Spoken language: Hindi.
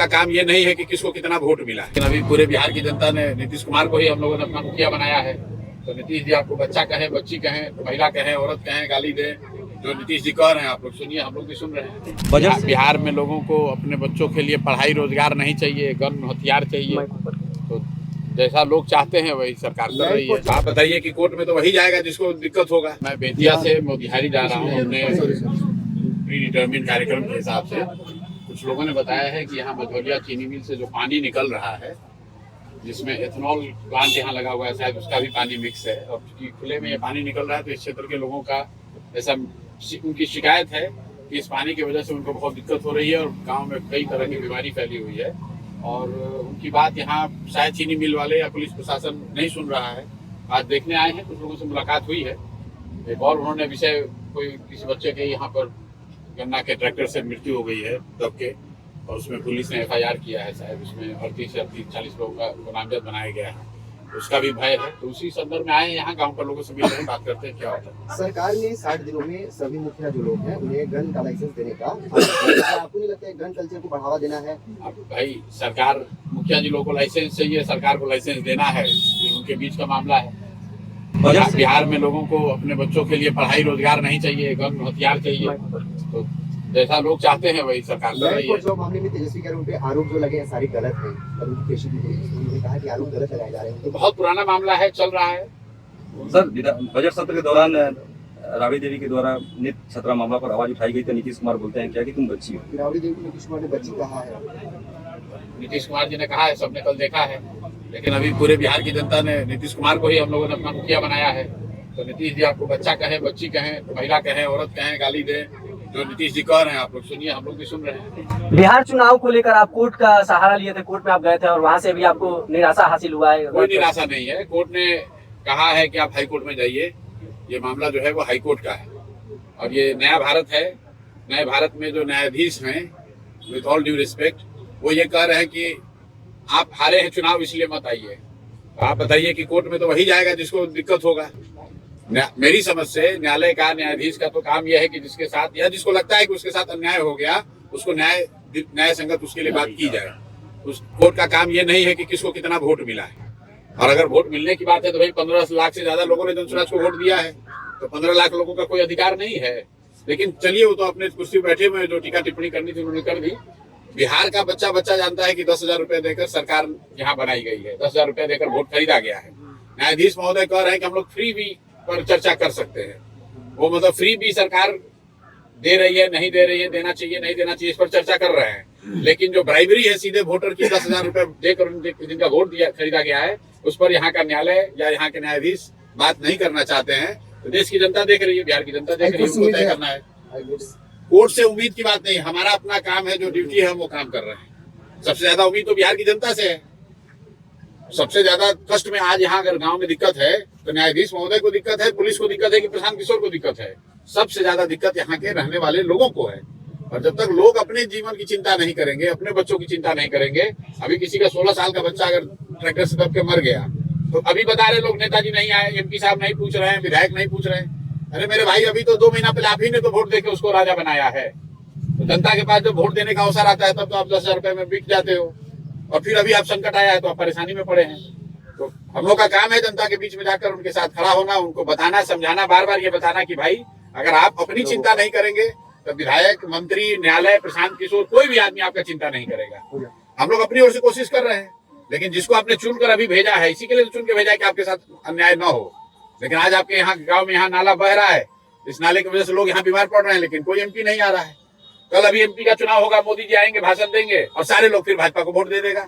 का काम ये नहीं है कि किसको कितना वोट मिला, लेकिन अभी पूरे बिहार की जनता ने नीतीश कुमार को ही हम लोगों ने अपना मुखिया बनाया है। तो नीतीश जी आपको बच्चा कहें, बच्ची कहें, महिला कहें, औरत कहें, गाली दे, जो नीतीश जी कह रहे हैं आप लोग सुनिए, हम लोग भी सुन रहे हैं। बिहार में लोगों को अपने बच्चों के लिए पढ़ाई रोजगार नहीं चाहिए, गन हथियार चाहिए। तो जैसा लोग चाहते हैं वही सरकार कर रही है। आप बताइए कि कोर्ट में तो वही जाएगा जिसको दिक्कत होगा। मैं बेतिया से मोतिहारी जा रहा हूँ अपने प्री डिटर्मिन कार्यक्रम के हिसाब से। कुछ लोगों ने बताया है कि यहाँ मझौलिया चीनी मिल से जो पानी निकल रहा है, जिसमें एथेनॉल प्लांट यहाँ लगा हुआ है, शायद उसका भी पानी मिक्स है, और खुले में ये पानी निकल रहा है। तो इस क्षेत्र के लोगों का ऐसा उनकी शिकायत है कि इस पानी की वजह से उनको बहुत दिक्कत हो रही है और गांव में कई तरह की बीमारी फैली हुई है। और उनकी बात यहाँ शायद चीनी मिल वाले या पुलिस प्रशासन नहीं सुन रहा है। आज देखने आए हैं, कुछ लोगों से मुलाकात हुई है। एक और उन्होंने विषय, कोई किसी बच्चे के यहाँ पर गन्ना के ट्रैक्टर से मृत्यु हो गई है दब के, और उसमें पुलिस ने FIR किया है, शायद उसमें 38 या 40 लोगों को नामजद बनाया गया है। उसका भी भय है। तो उसी संदर्भ में आए यहाँ गांव के लोगों से मिल रहे हैं, बात करते हैं क्या होता है। सरकार ने 60 दिनों में सभी मुखिया जो लोग हैं उन्हें गन का लाइसेंस देने का, आपको नहीं लगता है गन कल्चर को बढ़ावा देना है? अब भाई सरकार, मुखिया जी लोगों को लाइसेंस चाहिए, सरकार को लाइसेंस देना है, उनके बीच का मामला है। बिहार में लोगों को अपने बच्चों के लिए पढ़ाई रोजगार नहीं चाहिए, गन हथियार चाहिए। तो जैसा लोग चाहते हैं वही सरकार कर रही है। जो मामले में तेजस्वी कह रहे हैं उनपे आरोप जो लगे हैं सारी गलत है, उन्होंने कहा कि आरोप गलत लगाए जा रहे हैं। तो बहुत पुराना मामला है, चल रहा है। सर, बजट सत्र के दौरान राबड़ी देवी के द्वारा नित छतरा मामला पर आवाज उठाई गई, तो नीतीश कुमार बोलते हैं क्या कि तुम बच्ची हो। राबड़ी देवी को नीतीश कुमार ने बच्ची कहा है। नीतीश कुमार जी ने कहा है, सबने कल देखा है। लेकिन अभी पूरे बिहार की जनता ने नीतीश कुमार को ही हम लोगों ने अपना मुखिया बनाया है। तो नीतीश जी आपको बच्चा कहें, बच्ची कहें, महिला कहें, औरत कहें, गाली दे, जो नीतीश जी कह रहे हैं आप लोग सुनिए, हम लोग भी सुन रहे हैं। बिहार चुनाव को लेकर आप कोर्ट का सहारा लिए थे, कोर्ट में आप गए थे और वहां से भी आपको निराशा हासिल हुआ है? कोई निराशा नहीं है। कोर्ट ने कहा है कि आप हाई कोर्ट में जाइए। ये मामला जो है वो हाई कोर्ट का है, और ये नया भारत है। नए भारत में जो न्यायाधीश हैं, विथ ऑल ड्यू रिस्पेक्ट, वो ये कह रहे हैं कि आप हारे हैं चुनाव, इसलिए मत आइए। आप बताइए कि कोर्ट में तो वही जाएगा जिसको दिक्कत होगा। मेरी समझ से न्यायालय का, न्यायाधीश का तो काम यह है कि जिसके साथ या जिसको लगता है कि उसके साथ अन्याय हो गया, उसको न्याय संगत उसके लिए बात की जाए। उस कोर्ट का काम यह नहीं है कि किसको कितना वोट मिला है। और अगर वोट मिलने की बात है तो भाई 15 लाख से ज्यादा लोगों ने जनसुराज को वोट दिया है, तो 15 लाख लोगों का कोई अधिकार नहीं है। लेकिन चलिए, वो तो अपने कुर्सी पर बैठे हुए, जो टीका टिप्पणी करनी थी उन्होंने कर दी। बिहार का बच्चा जानता है कि 10,000 रुपए देकर सरकार यहाँ बनाई गई है, 10,000 रुपए देकर वोट खरीदा गया है। न्यायाधीश महोदय कह रहे हैं कि हम लोग फ्री भी पर चर्चा कर सकते हैं। वो मतलब फ्री भी सरकार दे रही है, नहीं दे रही है, देना चाहिए, नहीं देना चाहिए, इस पर चर्चा कर रहे हैं। लेकिन जो ब्राइबरी है सीधे वोटर की, 10,000 रुपए देकर जिनका वोट खरीदा गया है, उस पर यहाँ का न्यायालय या यहाँ के न्यायाधीश बात नहीं करना चाहते हैं। तो देश की जनता देख रही है, बिहार की जनता देख रही है, उनको तय करना है। कोर्ट से उम्मीद की बात नहीं, हमारा अपना काम है, जो ड्यूटी है हम वो काम कर रहे हैं। सबसे ज्यादा उम्मीद तो बिहार की जनता से है। सबसे ज्यादा कष्ट में आज यहाँ अगर गांव में दिक्कत है तो न्यायाधीश महोदय को दिक्कत है, पुलिस को दिक्कत है कि प्रशांत किशोर को दिक्कत है? सबसे ज्यादा दिक्कत यहाँ के रहने वाले लोगों को है। और जब तक लोग अपने जीवन की चिंता नहीं करेंगे, अपने बच्चों की चिंता नहीं करेंगे, अभी किसी का 16 साल का बच्चा अगर ट्रैक्टर से दब के मर गया, तो अभी बता रहे लोग नेताजी नहीं आए, MP साहब नहीं पूछ रहे हैं, विधायक नहीं पूछ रहे हैं। अरे मेरे भाई, अभी तो 2 महीना पहले आप ही ने तो वोट देके उसको राजा बनाया है। तो जनता के पास जब वोट देने का अवसर आता है तब तो आप 10,000 रुपए में बिक जाते हो, और फिर अभी आप संकट आया है तो आप परेशानी में पड़े हैं। तो हम लोग का काम है जनता के बीच में जाकर उनके साथ खड़ा होना, उनको बताना, समझाना, बार बार ये बताना कि भाई अगर आप अपनी चिंता नहीं करेंगे तो विधायक, मंत्री, न्यायालय, प्रशांत किशोर, कोई भी आदमी आपका चिंता नहीं करेगा। हम लोग अपनी ओर से कोशिश कर रहे हैं, लेकिन जिसको आपने चुनकर अभी भेजा है, इसी के लिए चुन के भेजा है कि आपके साथ अन्याय न हो। लेकिन आज आपके यहाँ गाँव में यहाँ नाला बह रहा है, इस नाले की वजह से लोग यहाँ बीमार पड़ रहे हैं, लेकिन कोई MP नहीं आ रहा है। कल अभी MP का चुनाव होगा, मोदी जी आएंगे, भाषण देंगे और सारे लोग फिर भाजपा को वोट दे देगा।